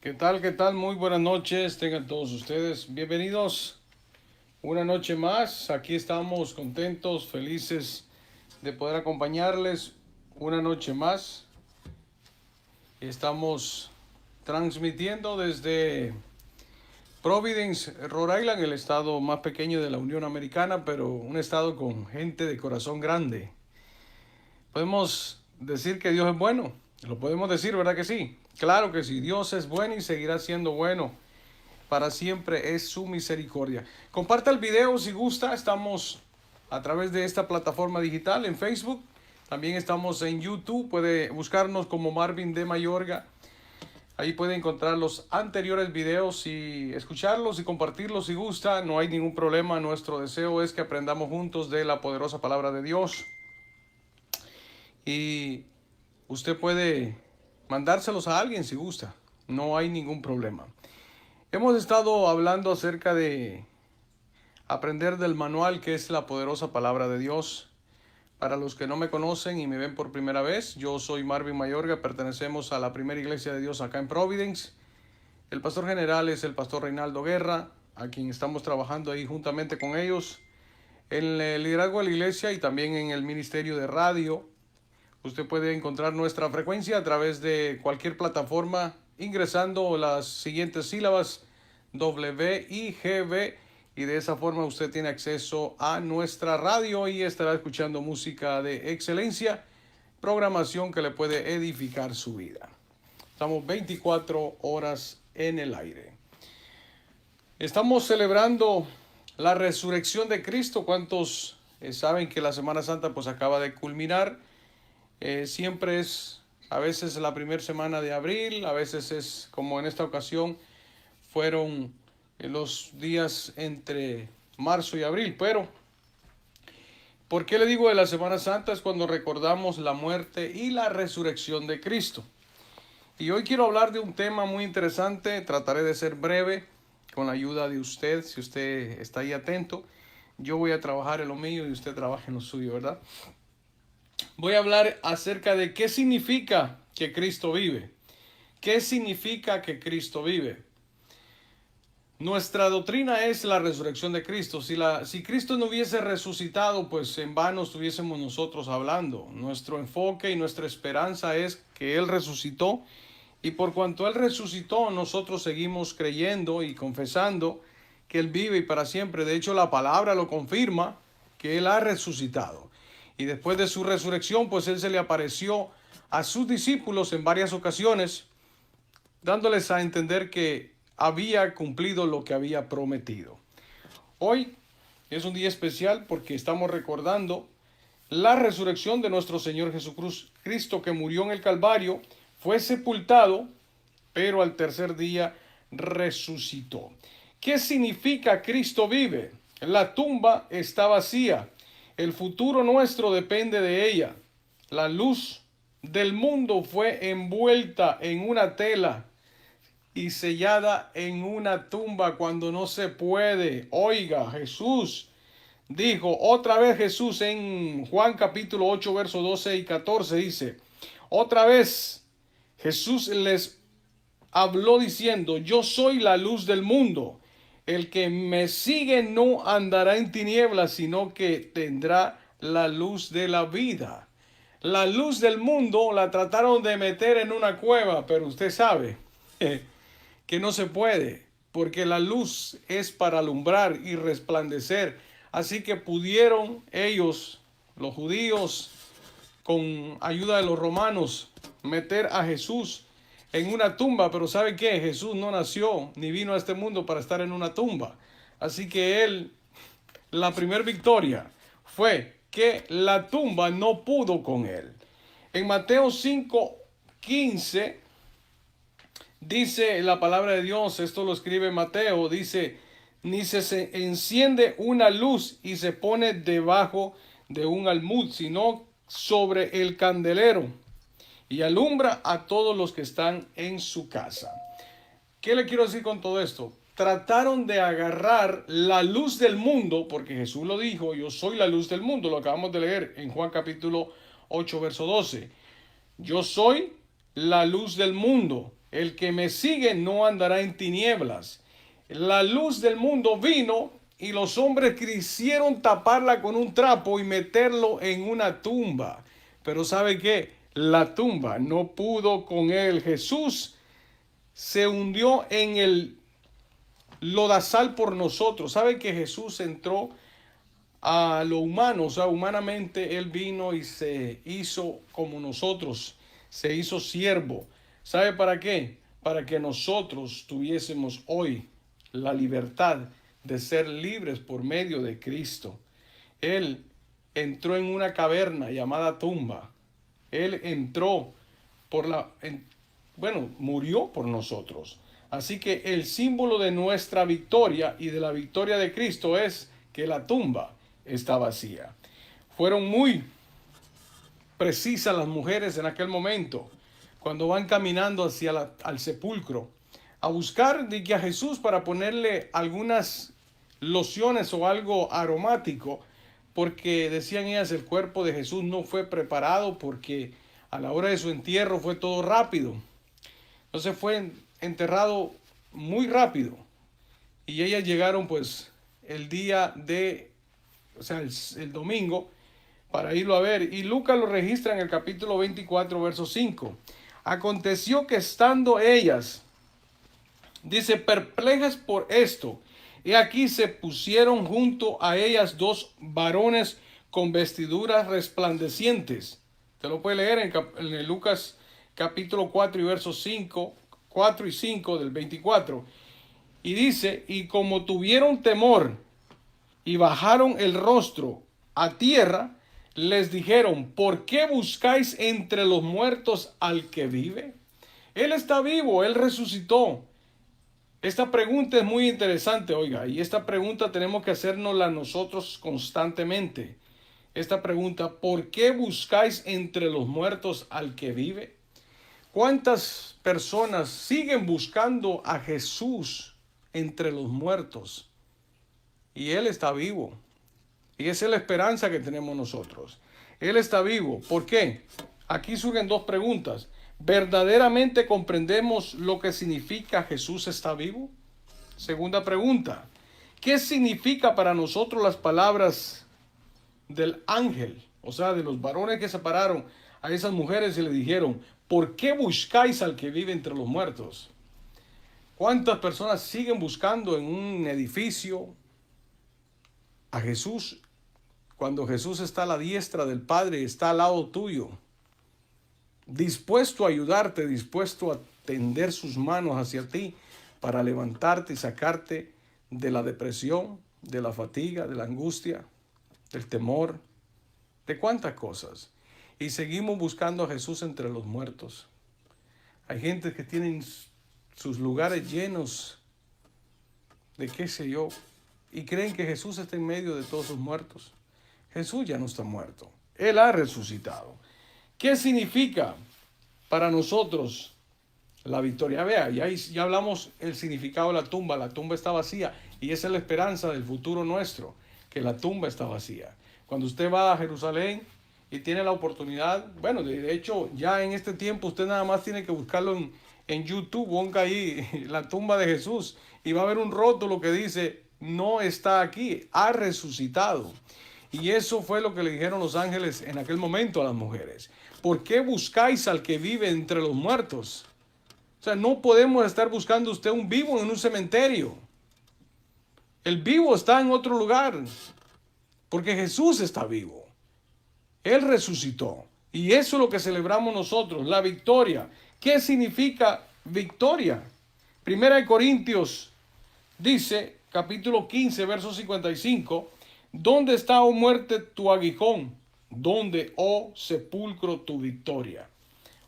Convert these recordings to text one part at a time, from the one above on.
¿Qué tal? ¿Qué tal? Muy buenas noches, tengan todos ustedes. Bienvenidos una noche más. Aquí estamos contentos, felices de poder acompañarles una noche más. Estamos transmitiendo desde Providence, Rhode Island, el estado más pequeño de la Unión Americana, pero un estado con gente de corazón grande. Podemos decir que Dios es bueno. Lo podemos decir, ¿verdad que sí? Claro que sí. Dios es bueno y seguirá siendo bueno. Para siempre es su misericordia. Comparta el video si gusta. Estamos a través de esta plataforma digital en Facebook. También estamos en YouTube. Puede buscarnos como Marvin de Mayorga. Ahí puede encontrar los anteriores videos y escucharlos y compartirlos si gusta. No hay ningún problema. Nuestro deseo es que aprendamos juntos de la poderosa palabra de Dios. Y usted puede mandárselos a alguien si gusta. No hay ningún problema. Hemos estado hablando acerca de aprender del manual que es la poderosa palabra de Dios. Para los que no me conocen y me ven por primera vez, yo soy Marvin Mayorga, pertenecemos a la primera iglesia de Dios acá en Providence. El pastor general es el pastor Reinaldo Guerra, a quien estamos trabajando ahí juntamente con ellos en el liderazgo de la iglesia y también en el ministerio de radio. Usted puede encontrar nuestra frecuencia a través de cualquier plataforma ingresando las siguientes sílabas WIGB y de esa forma usted tiene acceso a nuestra radio y estará escuchando música de excelencia, programación que le puede edificar su vida. Estamos 24 horas en el aire. Estamos celebrando la resurrección de Cristo. ¿Cuántos saben que la Semana Santa pues acaba de culminar? Siempre es a veces la primera semana de abril, a veces es como en esta ocasión fueron los días entre marzo y abril. Pero ¿por qué le digo de la Semana Santa? Es cuando recordamos la muerte y la resurrección de Cristo. Y hoy quiero hablar de un tema muy interesante. Trataré de ser breve con la ayuda de usted, si usted está ahí atento. Yo voy a trabajar en lo mío y usted trabaja en lo suyo, ¿verdad? Voy a hablar acerca de qué significa que Cristo vive. ¿Qué significa que Cristo vive? Nuestra doctrina es la resurrección de Cristo. Si Cristo no hubiese resucitado, pues en vano estuviésemos nosotros hablando. Nuestro enfoque y nuestra esperanza es que Él resucitó. Y por cuanto Él resucitó, nosotros seguimos creyendo y confesando que Él vive y para siempre. De hecho, la palabra lo confirma, que Él ha resucitado. Y después de su resurrección, pues Él se le apareció a sus discípulos en varias ocasiones, dándoles a entender que había cumplido lo que había prometido. Hoy es un día especial porque estamos recordando la resurrección de nuestro Señor Jesucristo, que murió en el Calvario, fue sepultado, pero al tercer día resucitó. ¿Qué significa Cristo vive? La tumba está vacía. El futuro nuestro depende de ella. La luz del mundo fue envuelta en una tela y sellada en una tumba cuando no se puede. Oiga, Jesús dijo, otra vez Jesús en Juan capítulo 8, versos 12 y 14 dice, otra vez Jesús les habló diciendo, yo soy la luz del mundo. El que me sigue no andará en tinieblas, sino que tendrá la luz de la vida. La luz del mundo la trataron de meter en una cueva, pero usted sabe que no se puede, porque la luz es para alumbrar y resplandecer. Así que pudieron ellos, los judíos, con ayuda de los romanos, meter a Jesús en una tumba, pero ¿sabe qué? Jesús no nació ni vino a este mundo para estar en una tumba. Así que la primera victoria fue que la tumba no pudo con él. En Mateo 5:15 dice la palabra de Dios, esto lo escribe Mateo, dice, ni se enciende una luz y se pone debajo de un almud, sino sobre el candelero y alumbra a todos los que están en su casa. ¿Qué le quiero decir con todo esto? Trataron de agarrar la luz del mundo, porque Jesús lo dijo, yo soy la luz del mundo, lo acabamos de leer en Juan capítulo 8, verso 12. Yo soy la luz del mundo. El que me sigue no andará en tinieblas. La luz del mundo vino y los hombres quisieron taparla con un trapo y meterlo en una tumba. Pero ¿sabe qué? La tumba no pudo con él. Jesús se hundió en el lodazal por nosotros. ¿Sabe que Jesús entró a lo humano? O sea, humanamente Él vino y se hizo como nosotros. Se hizo siervo. ¿Sabe para qué? Para que nosotros tuviésemos hoy la libertad de ser libres por medio de Cristo. Él entró en una caverna llamada tumba. Él entró murió por nosotros. Así que el símbolo de nuestra victoria y de la victoria de Cristo es que la tumba está vacía. Fueron muy precisas las mujeres en aquel momento, cuando van caminando hacia al sepulcro, a buscar a Jesús para ponerle algunas lociones o algo aromático, porque decían ellas, el cuerpo de Jesús no fue preparado, porque a la hora de su entierro fue todo rápido. Entonces fue enterrado muy rápido. Y ellas llegaron pues el día el domingo, para irlo a ver. Y Lucas lo registra en el capítulo 24, verso 5. Aconteció que estando ellas, dice, perplejas por esto, y aquí se pusieron junto a ellas dos varones con vestiduras resplandecientes. Te lo puedes leer en Lucas capítulo 4 y versos 4 y 5 del 24. Y dice, y como tuvieron temor y bajaron el rostro a tierra, les dijeron, ¿por qué buscáis entre los muertos al que vive? Él está vivo, Él resucitó. Esta pregunta es muy interesante, oiga, y esta pregunta tenemos que hacérnosla nosotros constantemente. Esta pregunta, ¿por qué buscáis entre los muertos al que vive? ¿Cuántas personas siguen buscando a Jesús entre los muertos? Y Él está vivo. Y esa es la esperanza que tenemos nosotros. Él está vivo. ¿Por qué? Aquí surgen dos preguntas. ¿Verdaderamente comprendemos lo que significa Jesús está vivo? Segunda pregunta. ¿Qué significa para nosotros las palabras del ángel? O sea, de los varones que separaron a esas mujeres y le dijeron, ¿por qué buscáis al que vive entre los muertos? ¿Cuántas personas siguen buscando en un edificio a Jesús cuando Jesús está a la diestra del Padre y está al lado tuyo, dispuesto a ayudarte, dispuesto a tender sus manos hacia ti para levantarte y sacarte de la depresión, de la fatiga, de la angustia, del temor, de cuántas cosas? Y seguimos buscando a Jesús entre los muertos. Hay gente que tienen sus lugares llenos de qué sé yo, y creen que Jesús está en medio de todos sus muertos. Jesús ya no está muerto. Él ha resucitado. ¿Qué significa para nosotros la victoria? Vea, ya hablamos el significado de la tumba. La tumba está vacía y esa es la esperanza del futuro nuestro, que la tumba está vacía. Cuando usted va a Jerusalén y tiene la oportunidad, bueno, de hecho ya en este tiempo usted nada más tiene que buscarlo en YouTube, ponga ahí la tumba de Jesús y va a haber un rótulo que dice, no está aquí, ha resucitado. Y eso fue lo que le dijeron los ángeles en aquel momento a las mujeres. ¿Por qué buscáis al que vive entre los muertos? O sea, no podemos estar buscando usted un vivo en un cementerio. El vivo está en otro lugar, porque Jesús está vivo. Él resucitó. Y eso es lo que celebramos nosotros, la victoria. ¿Qué significa victoria? Primera de Corintios dice, capítulo 15, verso 55, ¿dónde está, oh muerte, tu aguijón? ¿Dónde, oh sepulcro, tu victoria?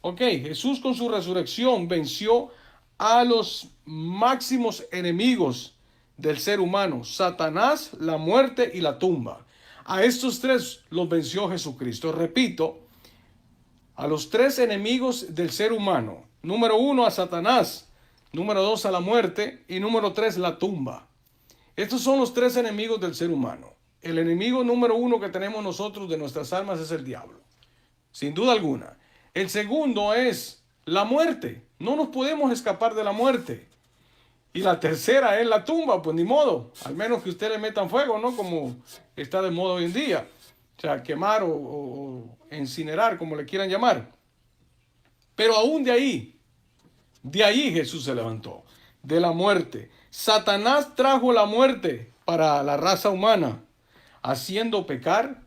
Ok, Jesús con su resurrección venció a los máximos enemigos del ser humano, Satanás, la muerte y la tumba. A estos tres los venció Jesucristo. Repito, a los tres enemigos del ser humano. Número 1 a Satanás, número 2 a la muerte y número 3 la tumba. Estos son los tres enemigos del ser humano. El enemigo número 1 que tenemos nosotros de nuestras almas es el diablo, sin duda alguna. El segundo es la muerte. No nos podemos escapar de la muerte. Y la tercera es la tumba, pues ni modo. Al menos que usted le metan fuego, ¿no? Como está de moda hoy en día. O sea, quemar o incinerar, como le quieran llamar. Pero aún de ahí Jesús se levantó, de la muerte. Satanás trajo la muerte para la raza humana, haciendo pecar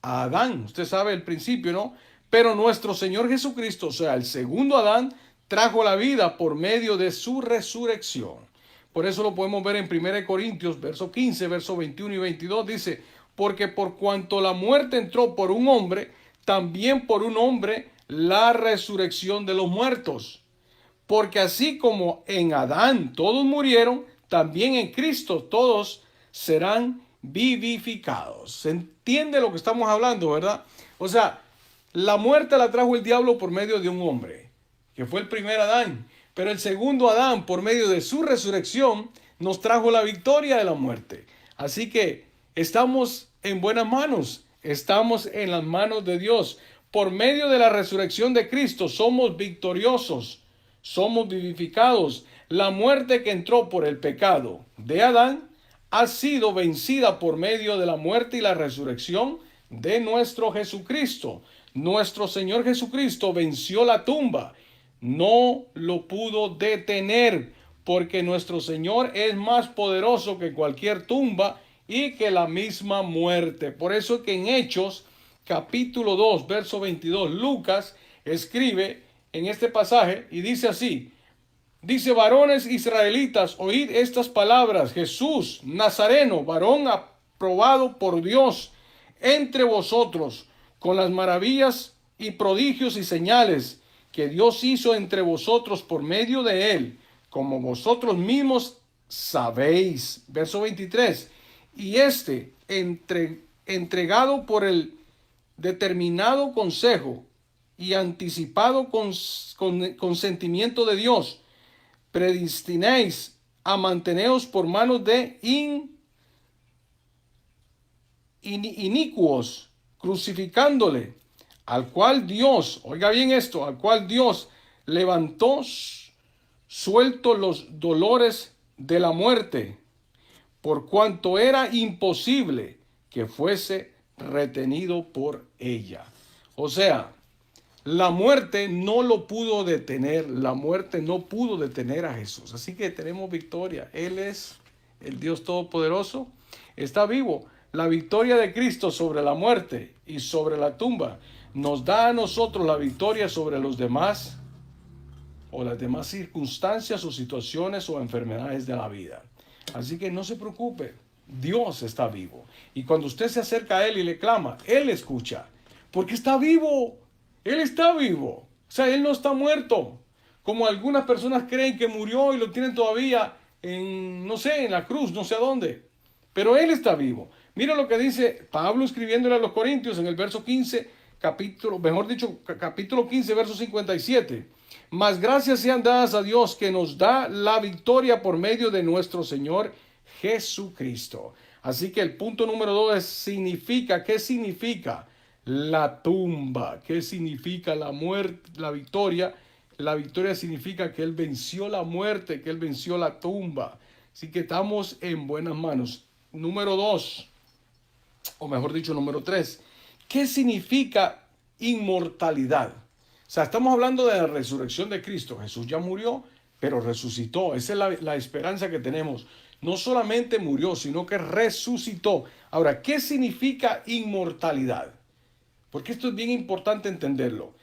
a Adán. Usted sabe el principio, ¿no? Pero nuestro Señor Jesucristo, o sea, el segundo Adán, trajo la vida por medio de su resurrección. Por eso lo podemos ver en 1 Corintios, verso 15, verso 21 y 22, dice, porque por cuanto la muerte entró por un hombre, también por un hombre la resurrección de los muertos. Porque así como en Adán todos murieron, también en Cristo todos serán vivificados. ¿Se entiende lo que estamos hablando, verdad? O sea, la muerte la trajo el diablo por medio de un hombre, que fue el primer Adán. Pero el segundo Adán, por medio de su resurrección, nos trajo la victoria de la muerte. Así que estamos en buenas manos, estamos en las manos de Dios. Por medio de la resurrección de Cristo somos victoriosos, somos vivificados. La muerte que entró por el pecado de Adán ha sido vencida por medio de la muerte y la resurrección de nuestro Jesucristo. Nuestro Señor Jesucristo venció la tumba, no lo pudo detener, porque nuestro Señor es más poderoso que cualquier tumba y que la misma muerte. Por eso que en Hechos capítulo 2, verso 22, Lucas escribe en este pasaje y dice así, dice, varones israelitas, oíd estas palabras, Jesús Nazareno, varón aprobado por Dios entre vosotros, con las maravillas y prodigios y señales que Dios hizo entre vosotros por medio de él, como vosotros mismos sabéis. Verso 23, y entregado por el determinado consejo y anticipado consentimiento de Dios, predestinéis a manteneos por manos de inicuos, crucificándole, al cual Dios, oiga bien esto, al cual Dios levantó suelto los dolores de la muerte, por cuanto era imposible que fuese retenido por ella. O sea, la muerte no lo pudo detener, la muerte no pudo detener a Jesús. Así que tenemos victoria. Él es el Dios Todopoderoso, está vivo. La victoria de Cristo sobre la muerte y sobre la tumba nos da a nosotros la victoria sobre los demás o las demás circunstancias o situaciones o enfermedades de la vida. Así que no se preocupe, Dios está vivo. Y cuando usted se acerca a Él y le clama, Él escucha, porque está vivo. Él está vivo. O sea, Él no está muerto. Como algunas personas creen que murió y lo tienen todavía en, no sé, en la cruz, no sé a dónde. Pero Él está vivo. Mira lo que dice Pablo escribiéndole a los Corintios en el verso 15, capítulo 15, verso 57. Mas gracias sean dadas a Dios que nos da la victoria por medio de nuestro Señor Jesucristo. Así que el punto número 2 significa, ¿qué significa la tumba? ¿Qué significa la muerte, la victoria? La victoria significa que Él venció la muerte, que Él venció la tumba. Así que estamos en buenas manos. Número 2, o mejor dicho, número 3. ¿Qué significa inmortalidad? O sea, estamos hablando de la resurrección de Cristo. Jesús ya murió, pero resucitó. Esa es la esperanza que tenemos. No solamente murió, sino que resucitó. Ahora, ¿qué significa inmortalidad? Porque esto es bien importante entenderlo.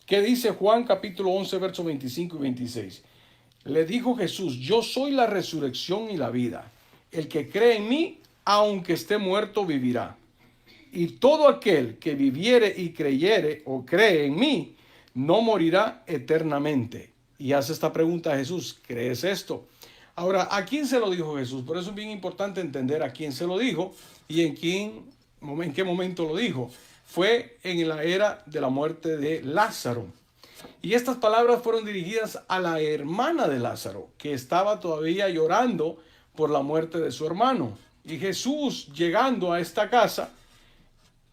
¿Qué dice Juan capítulo 11, versos 25 y 26? Le dijo Jesús, yo soy la resurrección y la vida. El que cree en mí, aunque esté muerto, vivirá. Y todo aquel que viviere y creyere o cree en mí, no morirá eternamente. Y hace esta pregunta a Jesús, ¿crees esto? Ahora, ¿a quién se lo dijo Jesús? Por eso es bien importante entender a quién se lo dijo y en qué momento lo dijo. Fue en la era de la muerte de Lázaro. Y estas palabras fueron dirigidas a la hermana de Lázaro, que estaba todavía llorando por la muerte de su hermano. Y Jesús, llegando a esta casa,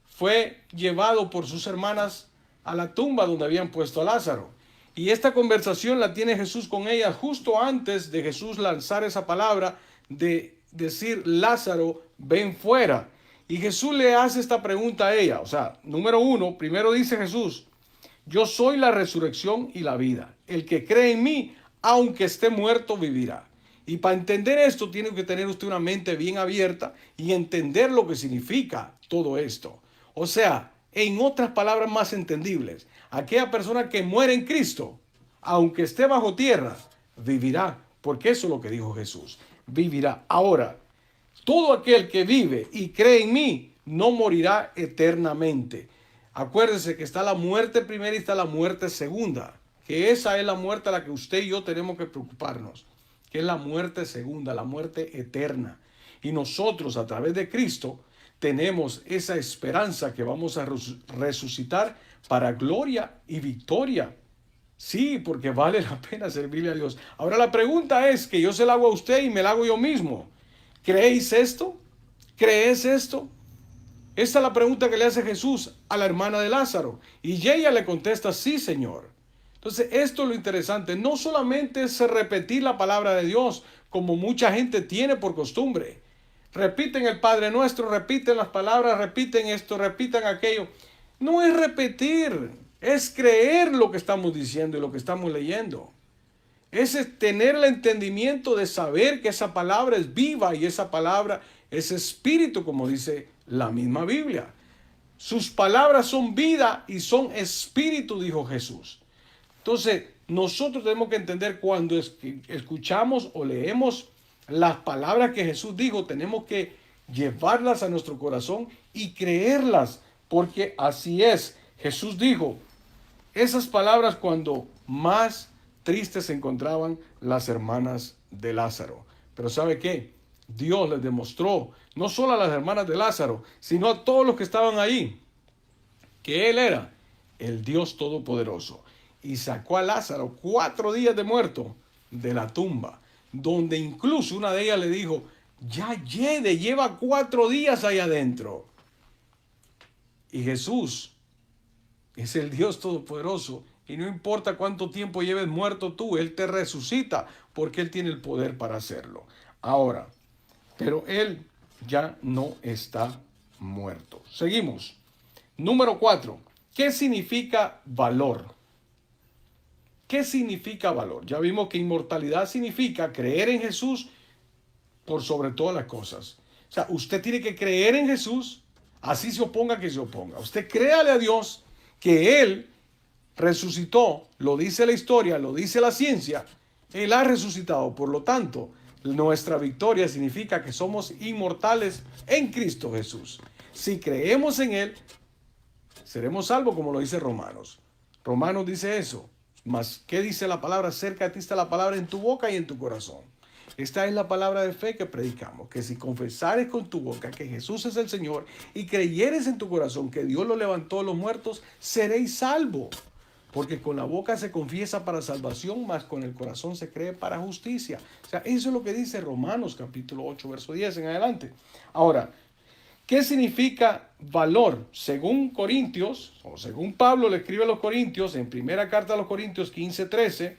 fue llevado por sus hermanas a la tumba donde habían puesto a Lázaro. Y esta conversación la tiene Jesús con ella justo antes de Jesús lanzar esa palabra de decir, Lázaro, ven fuera. Y Jesús le hace esta pregunta a ella. O sea, número uno, primero dice Jesús, yo soy la resurrección y la vida. El que cree en mí, aunque esté muerto, vivirá. Y para entender esto, tiene que tener usted una mente bien abierta y entender lo que significa todo esto. O sea, en otras palabras más entendibles, aquella persona que muere en Cristo, aunque esté bajo tierra, vivirá. Porque eso es lo que dijo Jesús. Vivirá. Ahora, todo aquel que vive y cree en mí, no morirá eternamente. Acuérdense que está la muerte primera y está la muerte segunda. Que esa es la muerte a la que usted y yo tenemos que preocuparnos. Que es la muerte segunda, la muerte eterna. Y nosotros a través de Cristo tenemos esa esperanza que vamos a resucitar para gloria y victoria. Sí, porque vale la pena servirle a Dios. Ahora la pregunta es que yo se la hago a usted y me la hago yo mismo. ¿Creéis esto? ¿Crees esto? Esta es la pregunta que le hace Jesús a la hermana de Lázaro. Y ella le contesta, sí, Señor. Entonces, esto es lo interesante. No solamente es repetir la palabra de Dios, como mucha gente tiene por costumbre. Repiten el Padre Nuestro, repiten las palabras, repiten esto, repiten aquello. No es repetir, es creer lo que estamos diciendo y lo que estamos leyendo. Es tener el entendimiento de saber que esa palabra es viva y esa palabra es espíritu, como dice la misma Biblia. Sus palabras son vida y son espíritu, dijo Jesús. Entonces, nosotros tenemos que entender cuando escuchamos o leemos las palabras que Jesús dijo, tenemos que llevarlas a nuestro corazón y creerlas, porque así es. Jesús dijo esas palabras cuando más tristes se encontraban las hermanas de Lázaro. Pero ¿sabe qué? Dios les demostró, no solo a las hermanas de Lázaro, sino a todos los que estaban ahí, que Él era el Dios Todopoderoso. Y sacó a Lázaro 4 días de muerto de la tumba, donde incluso una de ellas le dijo, ya lleva 4 días ahí adentro. Y Jesús es el Dios Todopoderoso. Y no importa cuánto tiempo lleves muerto tú, Él te resucita porque Él tiene el poder para hacerlo. Ahora, pero Él ya no está muerto. Seguimos. Número 4. ¿Qué significa valor? ¿Qué significa valor? Ya vimos que inmortalidad significa creer en Jesús por sobre todas las cosas. O sea, usted tiene que creer en Jesús, así se oponga que se oponga. Usted créale a Dios que Él resucitó, lo dice la historia, lo dice la ciencia, Él ha resucitado. Por lo tanto, nuestra victoria significa que somos inmortales en Cristo Jesús. Si creemos en Él, seremos salvos, como lo dice Romanos. Romanos dice eso. Mas, ¿qué dice la palabra? Cerca de ti está la palabra en tu boca y en tu corazón. Esta es la palabra de fe que predicamos, que si confesares con tu boca que Jesús es el Señor y creyeres en tu corazón que Dios lo levantó de los muertos, seréis salvos. Porque con la boca se confiesa para salvación, mas con el corazón se cree para justicia. O sea, eso es lo que dice Romanos capítulo 8, verso 10 en adelante. Ahora, ¿qué significa valor? Según Corintios, o según Pablo le escribe a los Corintios, en primera carta a los Corintios 15, 13,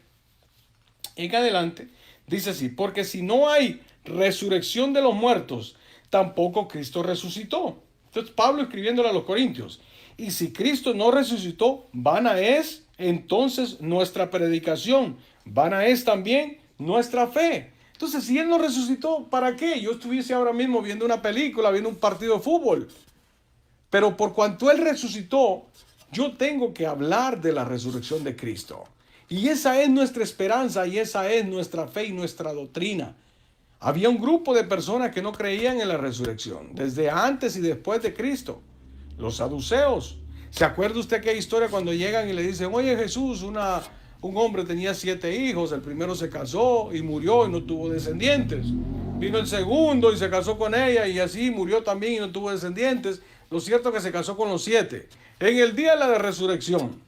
en adelante, dice así, porque si no hay resurrección de los muertos, tampoco Cristo resucitó. Entonces Pablo escribiéndole a los Corintios, y si Cristo no resucitó, vana es entonces nuestra predicación, vana es también nuestra fe. Entonces, si Él no resucitó, ¿para qué? Yo estuviese ahora mismo viendo una película, viendo un partido de fútbol. Pero por cuanto Él resucitó, yo tengo que hablar de la resurrección de Cristo. Y esa es nuestra esperanza y esa es nuestra fe y nuestra doctrina. Había un grupo de personas que no creían en la resurrección, desde antes y después de Cristo. Los saduceos. ¿Se acuerda usted aquella historia cuando llegan y le dicen, oye Jesús, un hombre tenía 7 hijos, el primero se casó y murió y no tuvo descendientes. Vino el segundo y se casó con ella y así murió también y no tuvo descendientes. Lo cierto es que se casó con los 7. En el día de la resurrección,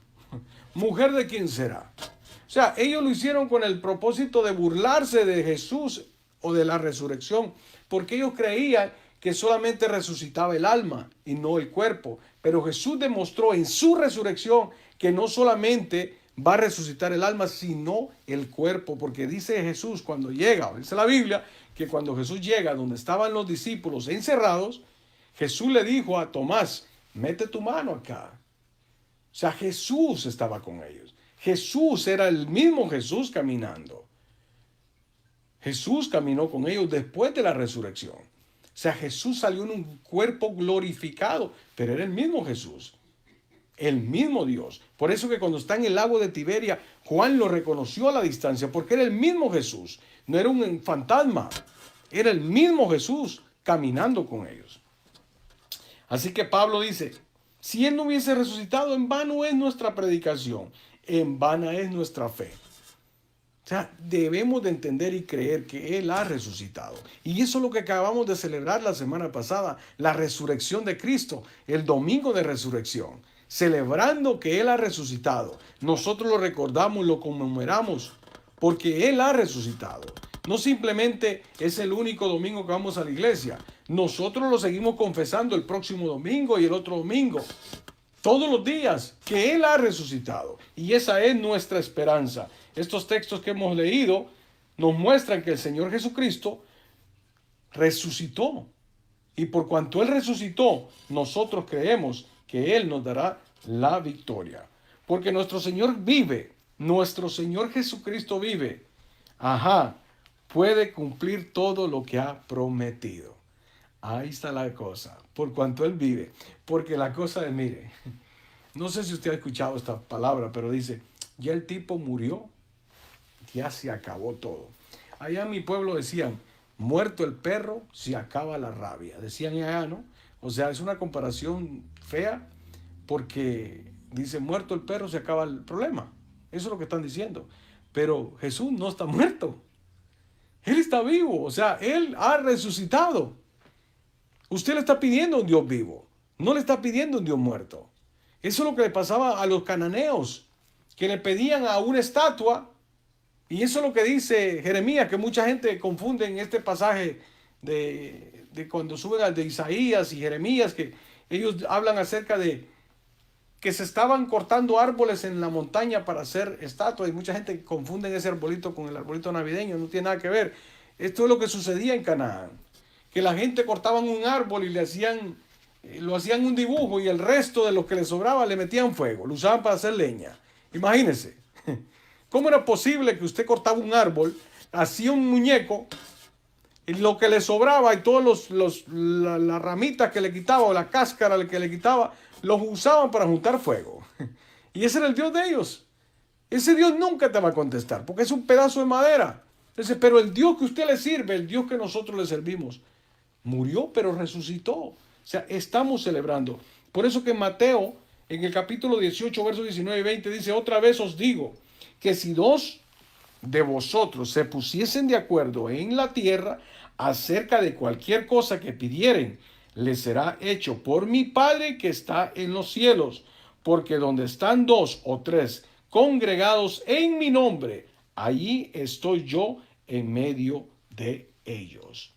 ¿mujer de quién será? O sea, ellos lo hicieron con el propósito de burlarse de Jesús o de la resurrección, porque ellos creían que solamente resucitaba el alma y no el cuerpo. Pero Jesús demostró en su resurrección que no solamente va a resucitar el alma, sino el cuerpo. Porque dice Jesús cuando llega, dice la Biblia, que cuando Jesús llega donde estaban los discípulos encerrados, Jesús le dijo a Tomás, mete tu mano acá. O sea, Jesús estaba con ellos. Jesús era el mismo Jesús caminando. Jesús caminó con ellos después de la resurrección. O sea, Jesús salió en un cuerpo glorificado, pero era el mismo Jesús, el mismo Dios. Por eso que cuando está en el lago de Tiberia, Juan lo reconoció a la distancia, porque era el mismo Jesús. No era un fantasma, era el mismo Jesús caminando con ellos. Así que Pablo dice, si Él no hubiese resucitado, en vano es nuestra predicación, en vana es nuestra fe. O sea, debemos de entender y creer que Él ha resucitado. Y eso es lo que acabamos de celebrar la semana pasada, la resurrección de Cristo, el domingo de resurrección, celebrando que Él ha resucitado. Nosotros lo recordamos, lo conmemoramos, porque Él ha resucitado. No simplemente es el único domingo que vamos a la iglesia. Nosotros lo seguimos confesando el próximo domingo y el otro domingo. Todos los días que Él ha resucitado. Y esa es nuestra esperanza. Estos textos que hemos leído nos muestran que el Señor Jesucristo resucitó. Y por cuanto Él resucitó, nosotros creemos que Él nos dará la victoria. Porque nuestro Señor vive. Nuestro Señor Jesucristo vive. Puede cumplir todo lo que ha prometido. Ahí está la cosa. Por cuanto Él vive. Porque la cosa es, mire, no sé si usted ha escuchado esta palabra, pero dice, ya el tipo murió, ya se acabó todo. Allá en mi pueblo decían, muerto el perro, se acaba la rabia. Decían allá, ¿no? O sea, es una comparación fea porque dice, muerto el perro, se acaba el problema. Eso es lo que están diciendo. Pero Jesús no está muerto. Él está vivo, o sea, Él ha resucitado. Usted le está pidiendo a un Dios vivo, no le está pidiendo a un Dios muerto. Eso es lo que le pasaba a los cananeos, que le pedían a una estatua. Y eso es lo que dice Jeremías, que mucha gente confunde en este pasaje de cuando suben al de Isaías y Jeremías, que ellos hablan acerca de que se estaban cortando árboles en la montaña para hacer estatuas. Y mucha gente confunde ese arbolito con el arbolito navideño, no tiene nada que ver. Esto es lo que sucedía en Canaán, que la gente cortaba un árbol y lo hacían un dibujo y el resto de lo que le sobraba le metían fuego, lo usaban para hacer leña. Imagínense. ¿Cómo era posible que usted cortaba un árbol, hacía un muñeco, y lo que le sobraba y todas las ramitas que le quitaba o la cáscara que le quitaba, los usaban para juntar fuego? Y ese era el Dios de ellos. Ese Dios nunca te va a contestar, porque es un pedazo de madera. Entonces, pero el Dios que usted le sirve, el Dios que nosotros le servimos, murió pero resucitó. O sea, estamos celebrando. Por eso que en Mateo, en el capítulo 18, versos 19 y 20, dice, otra vez os digo, que si dos de vosotros se pusiesen de acuerdo en la tierra acerca de cualquier cosa que pidieren, les será hecho por mi Padre que está en los cielos. Porque donde están dos o tres congregados en mi nombre, allí estoy yo en medio de ellos.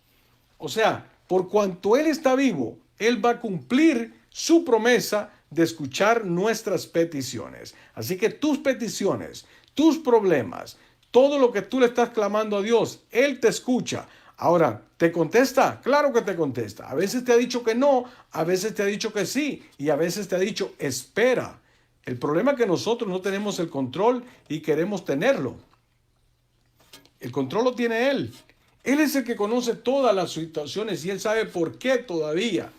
O sea, por cuanto Él está vivo, Él va a cumplir su promesa de escuchar nuestras peticiones. Así que tus peticiones, tus problemas, todo lo que tú le estás clamando a Dios, Él te escucha. Ahora, ¿te contesta? Claro que te contesta. A veces te ha dicho que no, a veces te ha dicho que sí, y a veces te ha dicho espera. El problema es que nosotros no tenemos el control y queremos tenerlo. El control lo tiene Él. Él es el que conoce todas las situaciones y Él sabe por qué todavía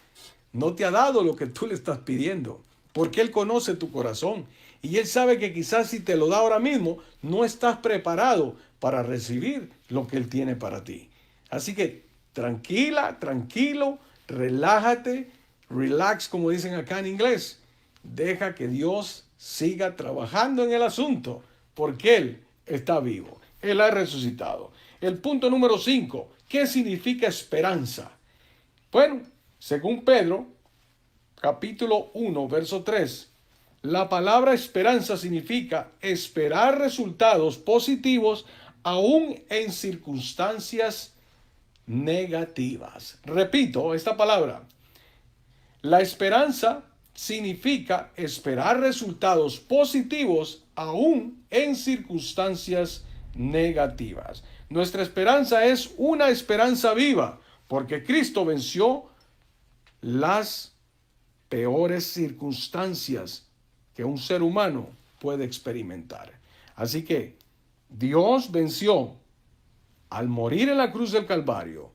no te ha dado lo que tú le estás pidiendo. Porque Él conoce tu corazón. Y Él sabe que quizás si te lo da ahora mismo, no estás preparado para recibir lo que Él tiene para ti. Así que tranquila, tranquilo, relájate, relax, como dicen acá en inglés. Deja que Dios siga trabajando en el asunto, porque Él está vivo. Él ha resucitado. El punto número 5, ¿qué significa esperanza? Bueno, según Pedro, capítulo 1, verso 3, la palabra esperanza significa esperar resultados positivos aún en circunstancias negativas. Repito esta palabra. La esperanza significa esperar resultados positivos aún en circunstancias negativas. Nuestra esperanza es una esperanza viva, porque Cristo venció las peores circunstancias que un ser humano puede experimentar. Así que Dios venció al morir en la cruz del Calvario,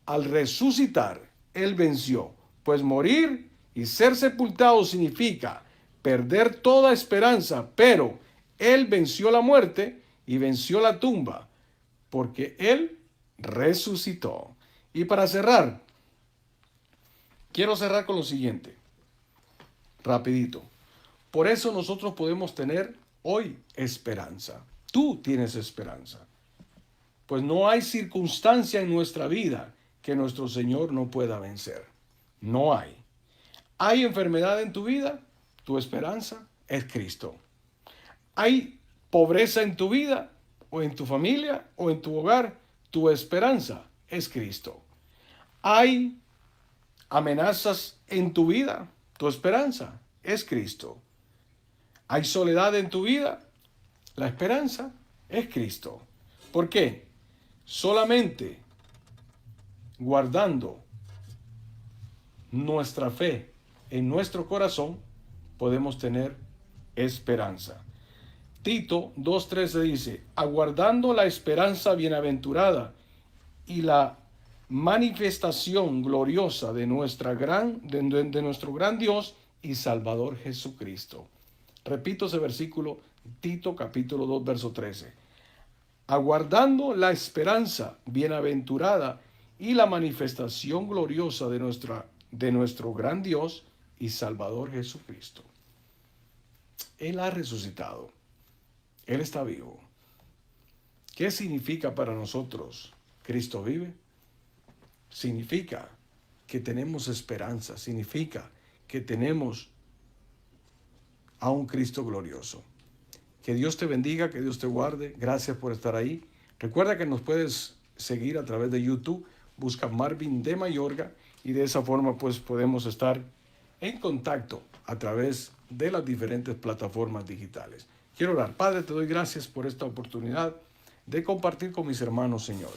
al resucitar, Él venció. Pues morir y ser sepultado significa perder toda esperanza, pero Él venció la muerte y venció la tumba, porque Él resucitó. Y para cerrar, quiero cerrar con lo siguiente, rapidito. Por eso nosotros podemos tener hoy esperanza. Tú tienes esperanza. Pues no hay circunstancia en nuestra vida que nuestro Señor no pueda vencer. No hay. ¿Hay enfermedad en tu vida? Tu esperanza es Cristo. ¿Hay pobreza en tu vida o en tu familia o en tu hogar? Tu esperanza es Cristo. ¿Hay amenazas en tu vida? Tu esperanza es Cristo. ¿Hay soledad en tu vida? La esperanza es Cristo. ¿Por qué? Solamente guardando nuestra fe en nuestro corazón podemos tener esperanza. Tito 2:13 dice, aguardando la esperanza bienaventurada y la manifestación gloriosa de nuestro gran Dios y Salvador Jesucristo. Repito ese versículo, Tito capítulo 2, verso 13. Aguardando la esperanza bienaventurada y la manifestación gloriosa de nuestro gran Dios y Salvador Jesucristo. Él ha resucitado. Él está vivo. ¿Qué significa para nosotros Cristo vive? Significa que tenemos esperanza. Significa que tenemos a un Cristo glorioso. Que Dios te bendiga, que Dios te guarde. Gracias por estar ahí. Recuerda que nos puedes seguir a través de YouTube. Busca Marvin de Mayorga y de esa forma pues podemos estar en contacto a través de las diferentes plataformas digitales. Quiero orar. Padre, te doy gracias por esta oportunidad de compartir con mis hermanos, Señor,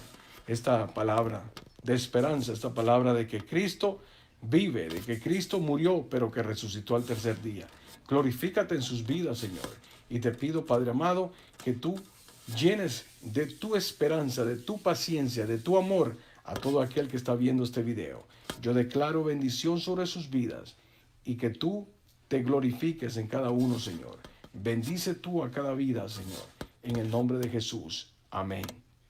esta palabra de esperanza, esta palabra de que Cristo vive, de que Cristo murió, pero que resucitó al tercer día. Glorifícate en sus vidas, Señor. Y te pido, Padre amado, que tú llenes de tu esperanza, de tu paciencia, de tu amor a todo aquel que está viendo este video. Yo declaro bendición sobre sus vidas y que tú te glorifiques en cada uno, Señor. Bendice tú a cada vida, Señor, en el nombre de Jesús. Amén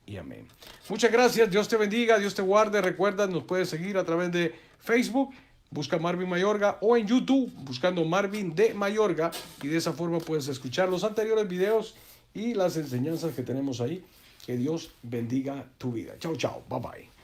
y amén. Muchas gracias. Dios te bendiga, Dios te guarde. Recuerda, nos puedes seguir a través de Facebook. Busca Marvin Mayorga o en YouTube buscando Marvin de Mayorga y de esa forma puedes escuchar los anteriores videos y las enseñanzas que tenemos ahí. Que Dios bendiga tu vida. Chao, chao. Bye, bye.